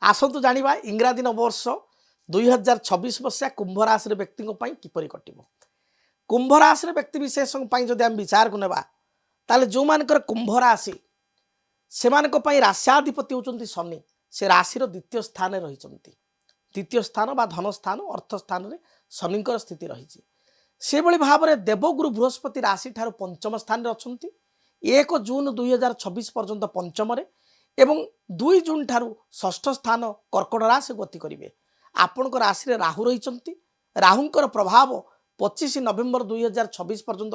आसतु जानिबा इंग्राजी नववर्ष 2026 मसीहा कुंभ राशि व्यक्ति किपरि कटिबो। कुंभ राशि व्यक्ति विशेष जदि आम विचार को नेबा ताले जो मानकर कुंभ राशि से राश्याधिपति होचंती शनि। से राशि द्वितीय स्थान रही, द्वितीय स्थान बा धन स्थान अर्थ स्थान में शनिकर स्थिति रही। से भली भाव में देवगुरु बृहस्पति राशि ठार पंचम स्थान में अच्छा। 1 जून 2026 पर्यंत पंचम एवं 2 जून ठारू षष्ठ स्थान कर्कट राशि गति करेंगे। आपण राशि राहु रही, राहुंकर प्रभाव 25 नवेम्बर 2026 पर्यंत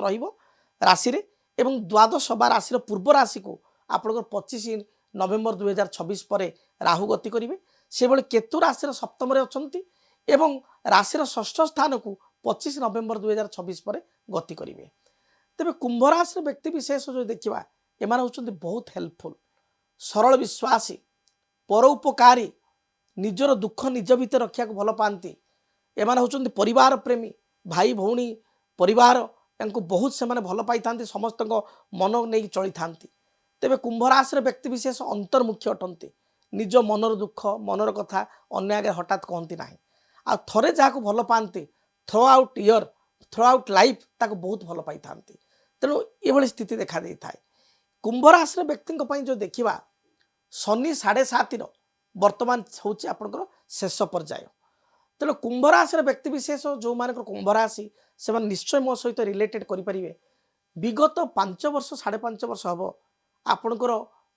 राशि एवं द्वादश बा राशि पूर्व राशि को आपंकर 25 नवेम्बर 2026 पर राहु गति करेंगे। से भली केतु राशि सप्तम अच्छा एवं राशि षष्ठ स्थान को 25 नवेम्बर 2026 पर गति करेंगे। तेरे कुंभ राशि व्यक्ति विशेष जो देखा एम हूँ बहुत हेल्पफुल, सरल विश्वासी, परोपकारी, निजर दुख निज भितर रखा भल पाती। एमाने होचंदी परिवार प्रेमी, भाई भौणी परिवार यांको बहुत से भल पाई था, समस्त मन नहीं चली था। तेरे कुंभ राशि व्यक्ति विशेष अंतर्मुखी अटंती, निज मनर दुख मनर कथा अन्य आगे हठात कहती ना। आ थरे जहाँ भल पाती throughout year throughout life ताको बहुत भल पाई था। तेणु ये स्थिति देखा दे था। कुंभ राशि व्यक्ति जो देखा शनि 7.5 वर्तमान हूँ आपंकर शेष पर्याय। तेणु कुंभ राशि व्यक्ति विशेष जो मान कुंभ राशि से निश्चय मो सहित रिलेटेड करेंगे। विगत 5 वर्ष 5.5 वर्ष हम आपणकर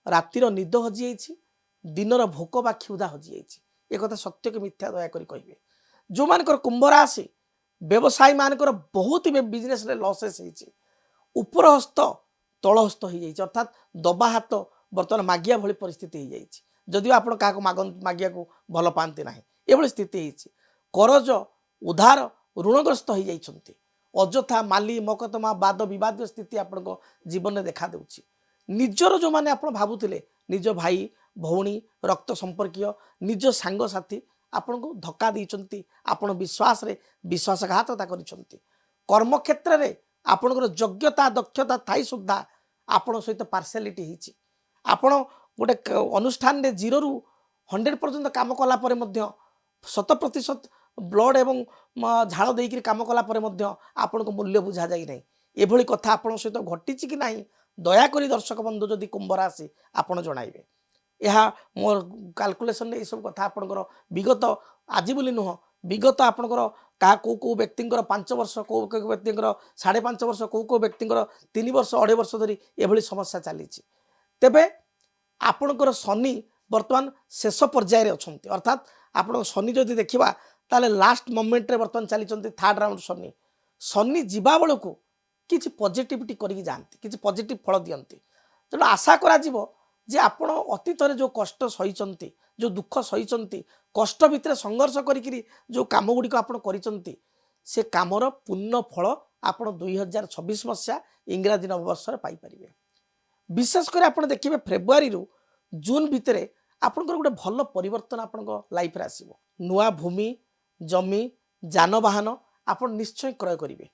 रातिर निद हजि जाइए, दिनर भोक बा क्षुधा हजि जाइए। एक सत्य के मिथ्या दयाकोरी कहे। जो मानकर कुंभ राशि व्यवसायी मानकर बहुत ही बिजनेस लसेस होती, ऊपर हस्त तल हस्त हो जाए, अर्थात दबा हाथ बर्तमान मागिया भली परिस्थिति हो जाए। जदिव आप मागिया को भल पाती ना, ये स्थिति होती। करज उधार ऋणग्रस्त हो जाती, अଯଥା माली मकदमा वाद विवाद स्थिति आपण जीवन में देखा दूची। निजर जो मैंने आप भावुले निज भाई भौणी रक्त संपर्कीय निज सांगसाथी आपण को धक्का देइचंती, आपण विश्वास रे विश्वासघातता करिसंती। कर्म क्षेत्र में आपणकर योग्यता दक्षता थाई सुद्धा आपण सहित पार्शियालिटी होती। आपण गोटे अनुष्ठान रे 0 ରୁ 100 पर्यंत काम कला परे मध्य 100% ब्लड एवं झाड़ देकर काम कला परे मध्य आपण को मूल्य बुझा जाई नहीं। एभली कथा आपण सहित घटी कि नहीं दयाकोरी दर्शक बंधु जदि कुंभ राशि आपण जणाइबे। यह मोर कैलकुलेशन ये सब कथा आपंकर विगत आज बोली नुह विगत आपंकर क्या कौ व्यक्ति 5 वर्ष कौ व्यक्ति 5.5 वर्ष कौ व्यक्ति 3 वर्ष 2.5 वर्ष धरी एभली समस्या चली। तेबे आपणकर शनि वर्तमान शेष पर्यायर अच्छा, अर्थात आप शनि जदि देखा ताले लास्ट मोमेंट रे वर्तमान चली 3rd राउंड शनि। शनि जीवा बेलू किसी पॉजिटिविटी करके जाती, किसी पॉजिटिव फल दियंती। तेणु आशा करा जे आपण अतीत जो कष्ट सही, जो दुख सही, कष्ट भितर संघर्ष करी जो कम गुड़िक कर से कामर पूर्ण फल आपण 2026 मसीहा इंग्राजी नववर्ष पाइपर। विशेषकर आप देखिए फेब्रुआरी रु जून भितर आपंकर गोटे भल परिवर्तन आपण लाइफ आसो। नुआ भूमि जमी जानवाहन आप निश्चय क्रय करेंगे।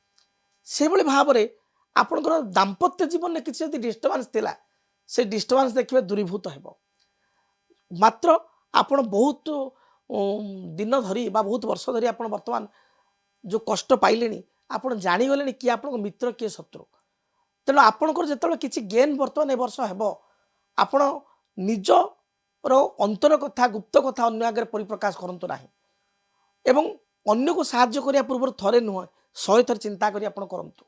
से भली भाव में आपंकर दाम्पत्य जीवन में किसी डिस्टर्बांस थिला से डिस्टर्बांस देखिए दूरीभूत हो। मात्र आपण बहुत दिन धरी बा बहुत वर्ष धरी आप वर्तमान जो कष्ट पाइले आप जागले कि आप मित्र किए शत्रु। तेणु आपंकर जो किसी गेन बर्तमान ए वर्ष हे आप निजर अंतर कथा गुप्त कथा अन्य आगे परिप्रकाश करूँ ना एवं अन्य को साहाय्य करने पूर्व थरे नुह 100 थर चिंता करी आपण करंतु।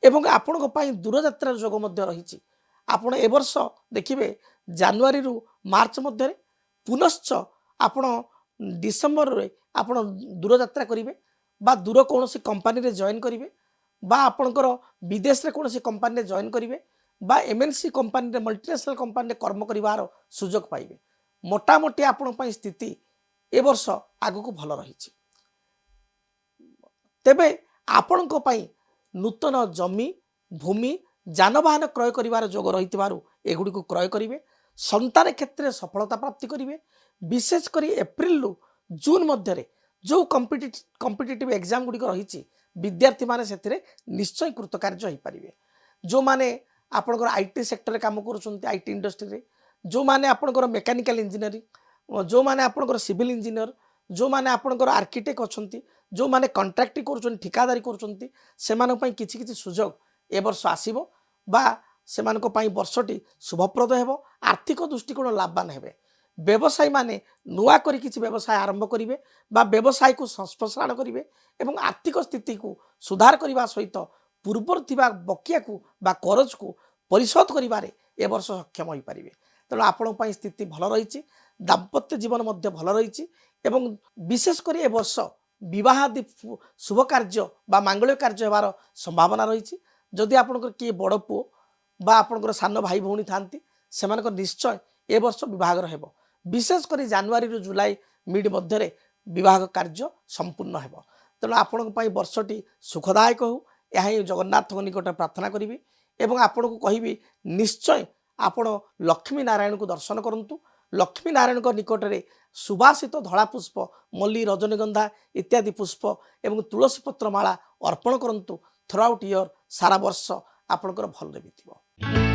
एवं आपण दूरयात्रा जोग रही। आपण ए वर्ष देखिए जनवरी रु मार्च मध्य पुनश्च आपण डिसेम्बर रे आपण दूरयात्रा करेंगे बा दूर कौन कंपानी रे जॉइन करेंगे बा आपणकर विदेश रे कौन कंपानी रे जॉइन करेंगे बा एमएनसी कंपानी रे मल्टीनेशनल कंपानी रे कर्म करिवार सुजोग पाइबे। मोटामोटी आपण स्थिति ए वर्ष आगु को भल रही। तेबे आपण नूतन जमी भूमि जानवाहन क्रय करिवार जोग रही एगुड़ी को क्रय करेंगे। संतान क्षेत्र में सफलता प्राप्ति करेंगे। विशेषकर एप्रिल रु जून मध्य जो कॉम्पिटिटिव एग्जाम गुड़िक रही विद्यार्थी माने से निश्चय कृतकार्य हो पारे। जो माने आपनकर आईटी सेक्टर रे काम करूछंती आईटी इंडस्ट्री रे, जो माने आपनकर मेकानिकल इंजीनियरिंग जो माने आपनकर सिविल इंजीनियर, जो माने आपनकर आर्किटेक्ट अछंती, जो माने कॉन्ट्रैक्ट करूछन ठिकादारी करूछंती, सेमानक पई किछि किछि सुजोग ए वर्ष आसीबो बा सेमानक पई वर्षटी शुभप्रद हेबो। आर्थिक दृष्टिकोण लाभवान हेबे। व्यवसायी माने नुआ करी किछि व्यवसाय आरंभ करिवे बा व्यवसाय को संप्रसारण करिवे एवं आर्थिक स्थिति को सुधार करबा सहित पूर्वर थिबा बकिया को बा करज को परिशोध करिबारे ए वर्ष सक्षम होई परिवे। तेणु आपण पई स्थिति भल रहिछि। दाम्पत्य जीवन मध्य भल रहिछि एवं विशेष करी ए वर्ष विवाह आदि शुभ कार्य बा मांगल्य कार्य हेबार संभावना रहिछि। जदि आपनकर किए बड़ पुओ बा आपनकर सान भाई भौणी थांती सेमानकर निश्चय ए वर्ष विवाहर हेबो। विशेष करी जनवरी रु जुलाई मिड मध्य विवाह कार्य संपूर्ण हेबो। तेणु आपण वर्षटी सुखदायक हो यह जगन्नाथ निकट प्रार्थना करी एवं आपण को कहबी निश्चय आपण लक्ष्मी नारायण को दर्शन करंतु। लक्ष्मी नारायण निकट में सुबासित धला पुष्प मल्ली रजनीगंधा इत्यादि पुष्प एवं तुलसी पत्र माला अर्पण करंतु। थ्रू आउट ईयर सारा वर्ष आपणकर भल बीतिबो।